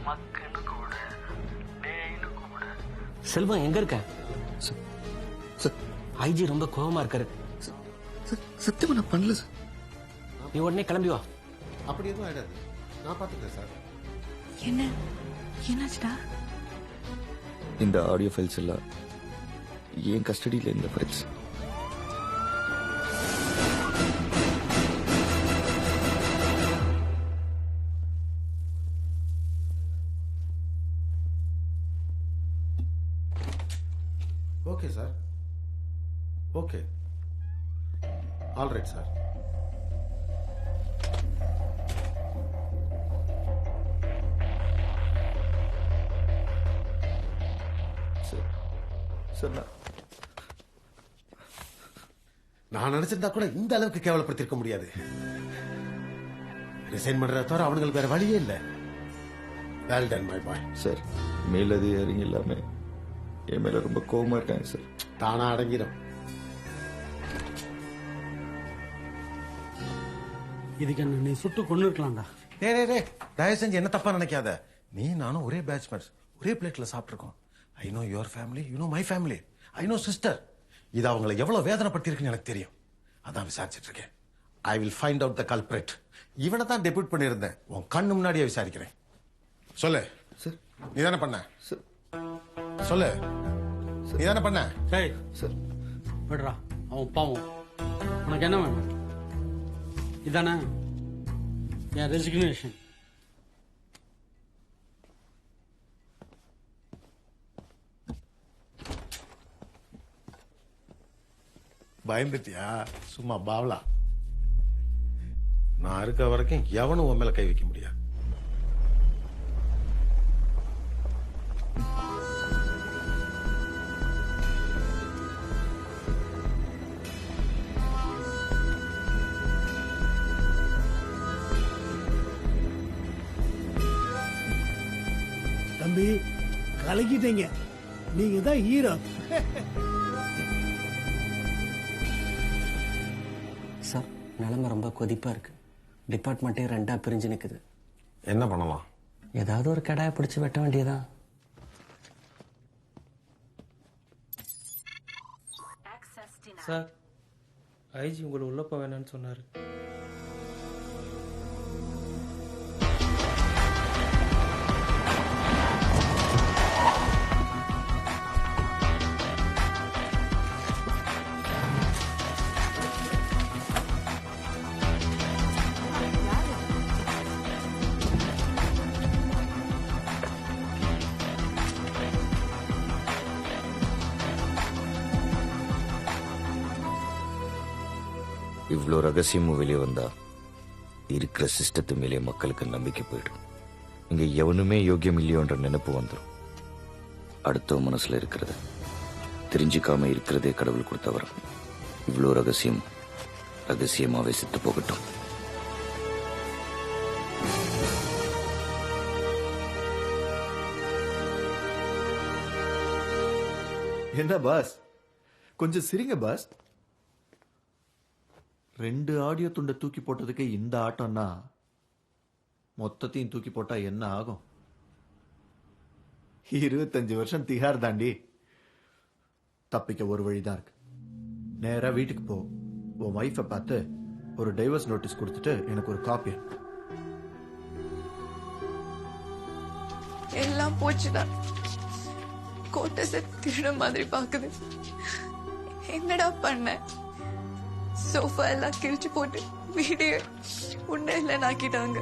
மக்குன்னு கூட டேன்னு கூட. செல்வம் எங்க இருக்க? ஐஜி ரொம்ப கோவமா இருக்காரு. சத்தியமா நான் பண்ணல சார். நீ உடனே கிளம்பி வா. அப்படி எதுவும் ஆயிடாது, நான் பாத்துக்கிறேன் சார். என்ன என்னாச்சுடா? இந்த ஆடியோ ஃபைல்ஸ் எல்லாம் என் கஸ்டடியில் இருந்த friends. Okay sir, okay, all right sir. நான் நினைச்சிருந்தா கூட இந்த அளவுக்கு கேவலப்படுத்திருக்க முடியாது. ரிசைன் பண்றத தவிர அவனுங்களுக்கு வேற வழியே இல்ல. Well done my boy. Sir, மேலதிகாரிங்க எல்லாமே என் மேல ரொம்ப கோவமா இருக்காங்க சார். தானா அடங்கிடும். இதுக்கு என்ன நீ சுட்டு கொண்டு இருக்கலாம்டா. டே தயவு செஞ்சு என்ன தப்பா நினைக்காத. நீ நானும் ஒரே பேட்ச்மேட்ஸ், ஒரே பிளேட்ல சாப்பிட்டுருக்கோம். I know your family, you know my family, I know sister. இது அவங்களை எவ்வளவு வேதனைப்படுத்திருக்குன்னு எனக்கு தெரியும். அதான் விசாரிச்சுட்டு இருக்கேன். I will find out the culprit. இவனை தான் டெபியூட் பண்ணியிருந்தேன். உன் கண்ணு முன்னாடியே விசாரிக்கிறேன். சொல்லு சார். நீ தானே பண்ண? சார். சொல்லு, நீ தானே பண்ண? டேய் சார், விடுறா, அவன் பாவம். உனக்கு என்ன வேணும்? இதானே என் ரெசிக்னேஷன். பயந்துட்டியா? சும்மா பாவலா. நான் இருக்க வரைக்கும் எவனும் உன் மேல கை வைக்க முடியாது. தம்பி, கலக்கிட்டீங்க. நீங்க தான் ஹீரோ. சார், நிலைமை ரொம்ப கொதிப்பா இருக்கு. டிபார்ட்மெண்ட்டே ரெண்டா பிரிஞ்சு நிக்குது. என்ன பண்ணலாம்? ஏதாவது ஒரு கடாயை பிடிச்சு வெட்ட வேண்டியதான். சார், ஐஜி உங்களை உள்ள போக வேணாம்னு சொன்னாரு. இவ்வளோ ரகசியமும் வெளியே வந்தா இருக்கிற சிஸ்டத்து மேலே மக்களுக்கு நம்பிக்கை போயிடும். இங்க எவனுமே யோக்கியம் இல்லையோன்ற நினைப்பு வந்துடும். அடுத்த மனசுல இருக்கிறத தெரிஞ்சுக்காம இருக்கிறதே கடவுள் கொடுத்த வரம். இவ்வளோ ரகசியமாவே செத்து போகட்டும். என்ன பாஸ், கொஞ்சம் சிரிங்க பாஸ். 2 ஆடியோ துண்டை தூக்கி போட்டதுக்கு இந்த ஆட்டம்னா மொத்தத்தையும் தூக்கி போட்டா என்ன ஆகும்? 25 வருஷம் திகார் தாண்டி. தப்பிக்க ஒரு வழிதான் இருக்கு. நேரா வீட்டுக்கு போ, உன் வைஃபை பார்த்து ஒரு டைவர்ஸ் நோட்டீஸ் கொடுத்துட்டு எனக்கு ஒரு காப்பி. எல்லாம் போச்சுடா. கோட்டை திருட மாதிரி பாக்குது. என்னடா பண்ண? சோஃபா எல்லாம் கிழிச்சு போட்டு வீடியோ உன்ன இல்ல ஆக்கிட்டாங்க.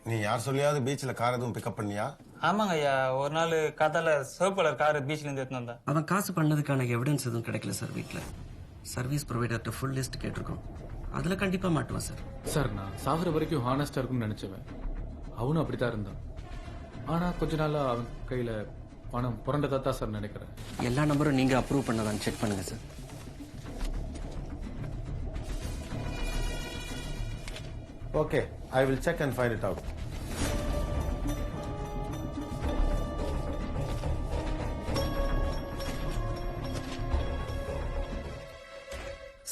நீ யார் சொல்லியாவது பீச்ல கார் எதுவும் பிக்கப் பண்ணியா? ஆமாங்க ஐயா, ஒரு நாள் கதால சிவப்பு கலர் கார் பீச்ல இருந்து எடுத்துன்னு வந்தேன். அவன் காசு பண்ணதுக்கான எவிடன்ஸ் எதுவும் கிடைக்கல சார். வீட்டில் சர்வீஸ் ப்ரொவைடர்கிட்ட ஃபுல் லிஸ்ட் கேட்டிருக்கோம். அதுல கண்டிப்பா மாட்டுவான் சார். சார், நான் சாகுற வரைக்கும் ஹானஸ்டா இருக்கும்னு நினைச்சவன். அவனும் அப்படித்தான் இருந்தான். ஆனா கொஞ்ச நாளா அவன் கையில பணம் புரண்டதா தான் சார் நினைக்கிறேன். எல்லா நம்பரும் நீங்க அப்ரூவ் பண்ணதான் செக் பண்ணுங்க sir. Okay, I will check and find it out.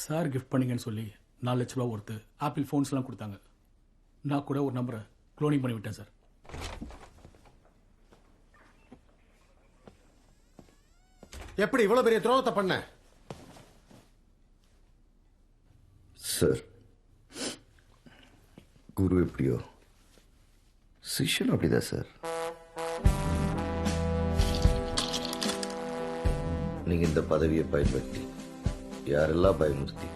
Sir gift பண்ணீங்கன்னு சொல்லி 4 லட்ச ரூபா ஒருத்து ஆப்பிள் ஃபோன்ஸ்லாம் கொடுத்தாங்க. நான் கூட ஒரு நம்பரை க்ளோனிங் பண்ணி விட்டேன் சார். எப்படி இவ்வளவு பெரிய துரோகத்தை பண்ண? சார், குரு எப்படியோ சிஷ்யன் அப்படிதான் சார். நீங்க இந்த பதவியை பயன்படுத்தி யாரெல்லாம் பயமுறுத்தி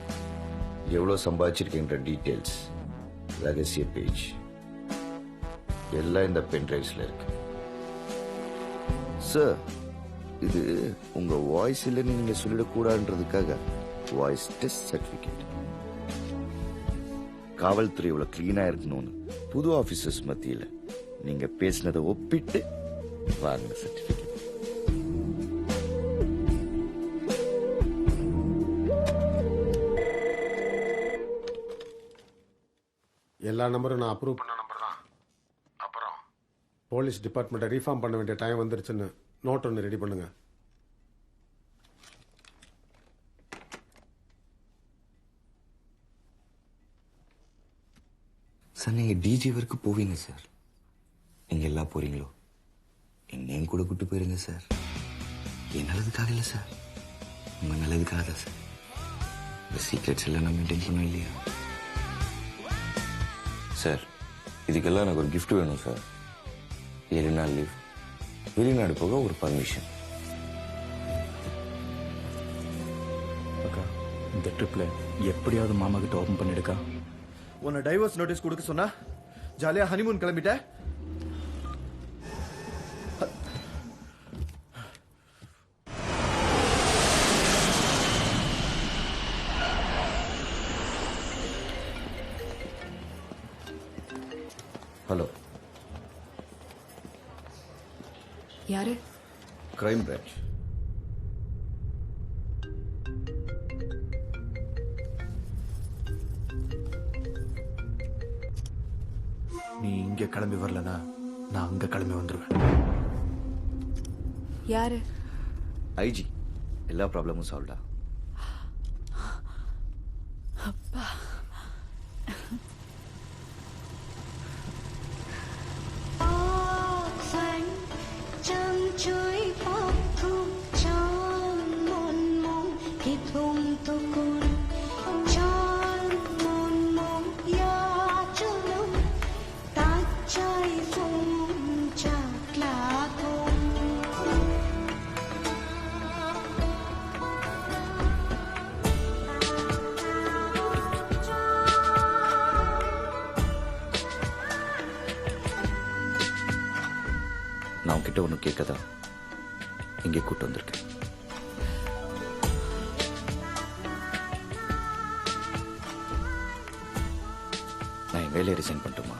எவ்வளவு சம்பாதிச்சிருக்கீன்ற டீட்டெயில்ஸ், ரகசிய பேஜ் எல்லாம் இந்த பென் டிரைவ்ஸ்ல இருக்கு சார். இது உங்க வாய்ஸ் இல்லைன்னு நீங்க சொல்லிடக்கூடாதுன்றதுக்காக வாய்ஸ் டெஸ்ட் சர்டிபிகேட். காவல்துறை இவ்வளவு கிளீனா இருக்கணும்னு புது ஆபீசர்ஸ் மத்தியில நீங்க பேசினதை ஒப்பிட்டு வாங்க சர்டிபிகேட். எல்லா நம்பரும் நான் அப்ரூவ் பண்ண நம்பர் தான். அப்புறம் போலீஸ் டிபார்ட்மெண்ட்டை ரீஃபார்ம் பண்ண வேண்டிய டைம் வந்துருச்சுன்னு நோட் ஒன்று ரெடி பண்ணுங்க. சார், நீங்க டிஜி வரைக்கும் போவீங்க சார். நீங்க எல்லாம் போறீங்களோ என்னையும் கூட கூட்டு போயிருங்க சார். என் நல்லதுக்காக இல்லை சார், உங்க நல்லதுக்காக தான் சார். இந்த சீக்ரெட்ஸ் எல்லாம் நான் மெயின்டைன் பண்ணோம் இல்லையா சார்? இதுக்கெல்லாம் எனக்கு ஒரு கிஃப்ட் வேணும் சார். 7 நாள் லீவ், வெளிநாடு போக ஒரு பர்மிஷன். அக்கா, இந்த ட்ரிப்ல எப்படியாவது மாமா கிட்ட ஓபன் பண்ணிடுக்கா. உன்னை டைவர்ஸ் நோட்டீஸ் கொடுக்க சொன்னா ஜாலியா ஹனிமூன் கிளம்பிட்ட. ஹலோ, யாரு? Crime branch. நீ இங்க கிளம்பி வரலனா நான் அங்க கிளம்பி வந்துருவேன். யாரு? ஐஜி. எல்லா ப்ராப்ளமும் சால்வ்டா. அப்பா, நான் உன்கிட்ட ஒன்று கேட்கதா இங்கே கூட்டு வந்திருக்கேன். நான் என் வேலையை ரிசைன் பண்ணட்டுமா?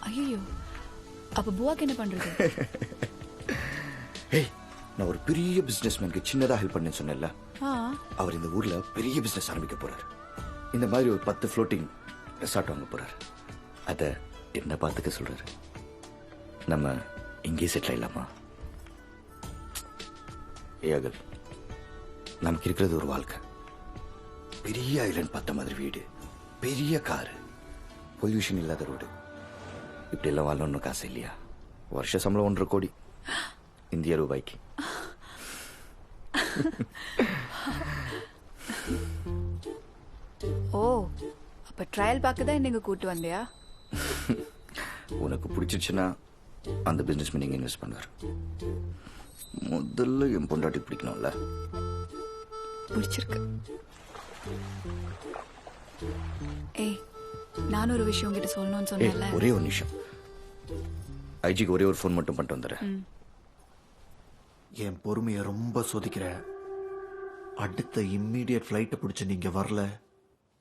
ஐயோ, அப்ப புவாக்கு என்ன பண்றது? ஏய், நான் ஒரு பெரிய பிசினஸ்மேனுக்கு சின்னதா ஹெல்ப் பண்ணேன்னு சொன்னேன்ல. ஆ, அவர் இந்த ஊர்ல பெரிய பிசினஸ் ஆரம்பிக்க போறாரு. இந்த மாதிரி ஒரு 10 ஃப்ளோட்டிங் ரெசார்ட் வாங்க போறாரு. அத என்ன பார்த்துக்க சொல்றாரு. நம்ம இங்கே செட்டில் ஆயிடலாமா? ஏகல், நமக்கு இருக்கிறது ஒரு வாழ்க்கை. பெரிய ஐலண்ட் பார்த்த மாதிரி வீடு, பெரிய காரு, பொல்யூஷன் இல்லாத ரோடு. இப்படி எல்லாம் வாழணும்னு காசு இல்லையா? வருஷ சம்பளம் 1.5 கோடி இந்திய ரூபாய்க்கு. ஓ, அப்ப ட்ரையல் பார்க்க தான் நீங்க கூட்டு வந்தியா? உனக்கு பிடிச்சிருச்சுன்னா அந்த பிசினஸ் நீங்க இன்வெஸ்ட் பண்ணுவார். முதல்ல என் பொண்டாட்டி பிடிக்கணும்ல. பிடிச்சிருக்கு. ஏய், நானும் ஒரு விஷயம் உங்ககிட்ட சொல்லணும்னு சொன்னேன்ல. ஒரே ஒரு நிமிஷம். ஐஜிக்கு ஒரே ஒரு ஃபோன் மட்டும் பண்ணிட்டு வந்துடுறேன். என் பொறுமையை ரொம்ப சோதிக்கிற. அடுத்த இம்மீடியட் ஃபிளைட்டை பிடிச்சு நீங்க வரல,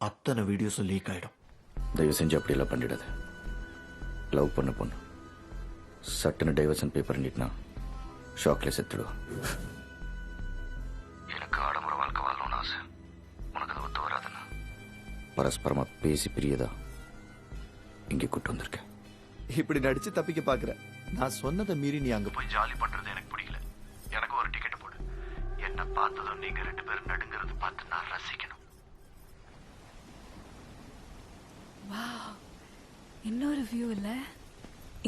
அத்தனை வீடியோஸும் லீக் ஆயிடும். தயவு செஞ்சு அப்படியெல்லாம் பண்ணிடாத. லவ் பண்ண பொண்ணு சட்டுன்னு டைவர்ஷன் பேப்பர் பண்ணிட்டுனா ஷாக்ல செத்துடுவோம். எனக்கு ஆடம்பர வாழ்க்கை வாழணும்னு ஆசை. உனக்கு அது ஒத்து வராதுன்னா பரஸ்பரமா பேசி பிரியதா இங்கே கூட்டு வந்திருக்கேன். இப்படி நடிச்சு தப்பிக்க பாக்குற. நான் சொன்னதை மீறி நீ அங்க போய் ஜாலி பண்றது எனக்கு பிடிக்கல. எனக்கு ஒரு டிக்கெட் போடு. என்ன பார்த்ததும் நீங்க 2 பேரும் நடுங்கிறது பார்த்து நான் ரசிக்கணும். இன்னொரு வியூ இல்ல.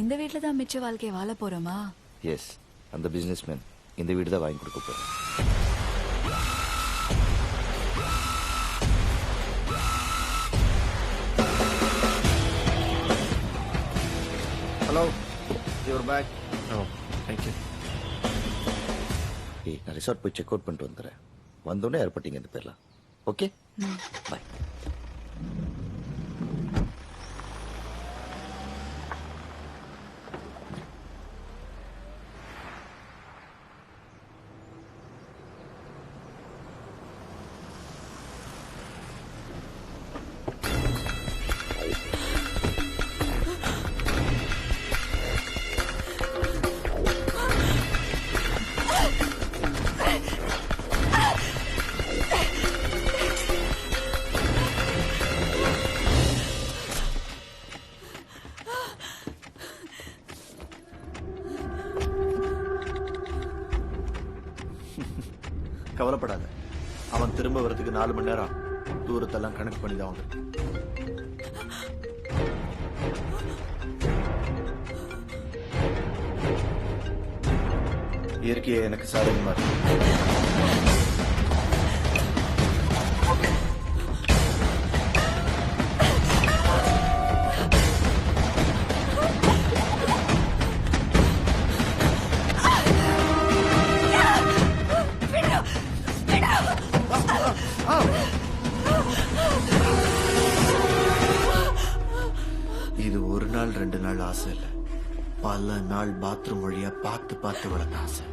இந்த வீட்ல தான் மிச்ச வாழ்க்கையை வாழ போறோமா? எஸ், அந்த பிசினஸ்மேன் இந்த வீடு தான் வாங்கி கொடுக்க போறேன். Hello, your bag. Oh, thank you. ஏய், நான் ரிசார்ட் போய் செக் அவுட் பண்ணிட்டு வந்துடுறேன். வந்தோடனே ஏற்பட்டீங்க இந்த பேர்லாம். ஓகே, பாய். கவலைப்படாத, அவன் திரும்ப வரதுக்கு 4 மணி நேரம். தூரத்தெல்லாம் கணக்கு பண்ணி தான் வந்து. இயற்கையை எனக்கு சாதகமா இருக்கு. இது ஒரு நாள் 2 நாள் ஆசை இல்ல, பல நாள் பாத்ரூம் வழியா பார்த்து பார்த்து வளர்ந்த ஆசை.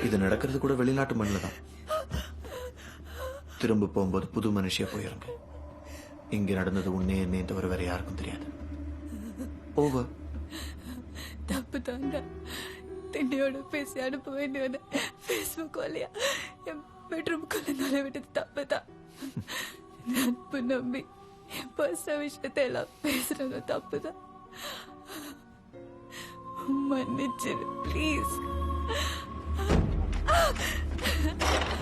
இது நடக்கிறது கூட வெளிநாட்டு மண்ணில் தான். திரும்ப போகும்போது புது மனுஷியா போயிருங்க. இங்க நடந்தது உன்னே என்னே தவிர வேற யாருக்கும் தெரியாது. ஓவர். தப்பு தாண்டா. திண்டியோட பேசி அனுப்ப வேண்டியவன ஃபேஸ்புக் வழியா என் பெட்ரூம்குள்ள நுழை விட்டது தப்பு தான். நட்பு நம்பி என் பர்சனல் விஷயத்தை எல்லாம் பேசுறது தப்பு தான். மன்னிச்சிரு ப்ளீஸ்.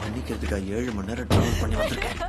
மன்னிக்கிறதுக்காக 7 மணி நேரம் டிராவல் பண்ணி வந்திருக்கேன்.